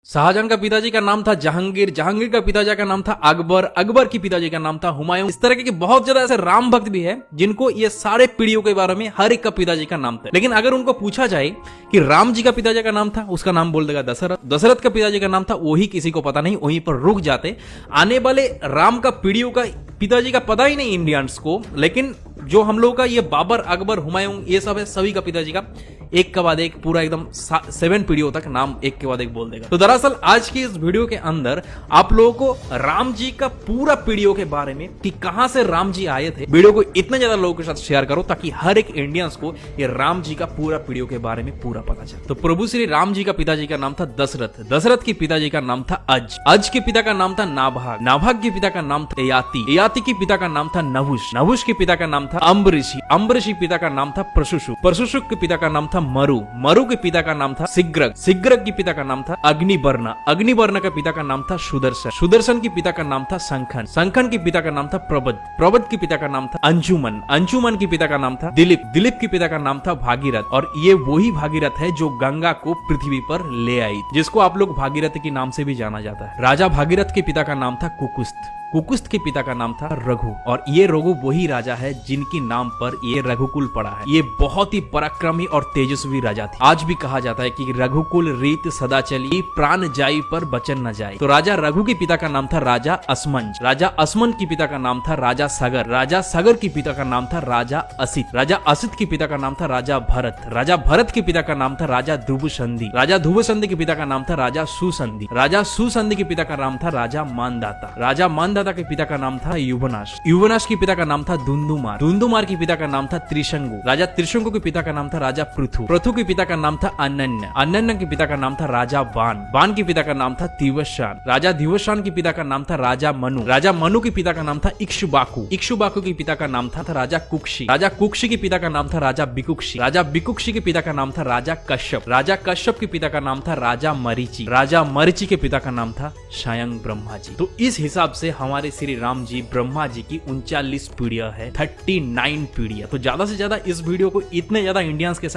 शाहजहां का पिताजी का नाम था जहांगीर, जहांगीर का पिताजी का नाम था अकबर, अकबर की पिताजी का नाम था हुमायूं। इस तरह के बहुत ज्यादा ऐसे राम भक्त भी है जिनको ये सारे पीढ़ियों के बारे में हर एक का पिताजी का नाम था। लेकिन अगर उनको पूछा जाए कि राम जी का पिताजी का नाम था, उसका नाम बोल देगा दशरथ। दशरथ का पिताजी का नाम था, वही किसी को पता नहीं, वहीं पर रुक जाते। आने वाले राम का पीढ़ियों का पिताजी का पता ही नहीं इंडियंस को, लेकिन जो हम लोग का ये बाबर, अकबर, हुमायूं, ये सब है, सभी का पिताजी का एक के बाद एक पूरा एकदम 7 पीढ़ियों तक नाम एक के बाद एक बोल देगा। तो दरअसल आज की इस वीडियो के अंदर आप लोगों को राम जी का पूरा पीढ़ियों के बारे में कि कहां से राम जी आए थे, वीडियो को इतना ज्यादा लोगों के साथ शेयर करो ताकि हर एक इंडियंस को ये राम जी का पूरा पीढ़ियों के बारे में पूरा पता चले। तो प्रभु श्री राम जी का पिताजी का नाम था दशरथ, दशरथ के पिताजी का नाम था अज, अज के पिता का नाम था नाभाग, नाभाग के पिता का नाम था ययाति, ययाति के पिता का नाम था नहुष, नहुष के पिता का नाम था अम्बरीशी, अम्बरीशी पिता का नाम था प्रशुशु, प्रशुशु के पिता का नाम था मरु, मरु के पिता का नाम था सिग्रग, सिग्रग के पिता का नाम था अग्निवर्ण, अग्निवर्ण के पिता का नाम था सुदर्शन, सुदर्शन के पिता का नाम था संखन, संखन के पिता का नाम था प्रबद, प्रबद के पिता का नाम था अंजुमन, अंजुमन के पिता का नाम था दिलीप, दिलीप के पिता का नाम था भागीरथ। और ये वही भागीरथ है जो गंगा को पृथ्वी पर ले आई, जिसको आप लोग भागीरथ के नाम से भी जाना जाता है। राजा भागीरथ के पिता का नाम था कुकुस्त, कुकुस्त के पिता का नाम था रघु, और ये रघु वही राजा है जिनके नाम पर ये रघुकुल पड़ा है। ये बहुत ही पराक्रमी और तेजस्वी राजा थे। आज भी कहा जाता है कि रघुकुल रीत सदा चली, प्राण जाई पर बचन न जाए। तो राजा रघु के पिता का नाम था राजा असमंज, राजा असमंज के पिता का नाम था राजा सगर, राजा सगर के पिता का नाम था राजा असित, राजा असित के पिता का नाम था राजा भरत, राजा भरत के पिता का नाम था राजा ध्रुवसंधि, राजा ध्रुवसंधि के पिता का नाम था राजा सुसंधि, राजा सुसंधि के पिता का नाम था राजा मानदाता, राजा मानदाता के पिता का नाम था युवनाश, युवनाश के पिता का नाम था दुंदुमार, दुंदुमार के पिता का नाम था त्रिशंगु, राजा त्रिशंगु के पिता का नाम था राजा पृथु, पृथु के पिता का नाम था अनन्य, अनन्य के पिता का नाम था राजा बाण, बाण के पिता का नाम था दिवशान, राजा दिवशान के पिता का नाम था राजा मनु, राजा मनु के पिता का नाम था इक्ष्वाकु, इक्ष्वाकु के पिता का नाम था राजा कुक्षी, राजा कुक्षी के पिता का नाम था राजा बिकुक्षी, राजा बिकुक्षी के पिता का नाम था राजा कश्यप, राजा कश्यप के पिता का नाम था राजा मरीचि, राजा मरीचि के पिता का नाम था स्वयं ब्रह्मा जी। तो इस हिसाब से हमारे श्री राम जी ब्रह्मा जी की 39 पीढ़ियां है, 39 पीढ़ियां। तो ज्यादा से ज्यादा इस वीडियो को इतने ज्यादा इंडियंस के साथ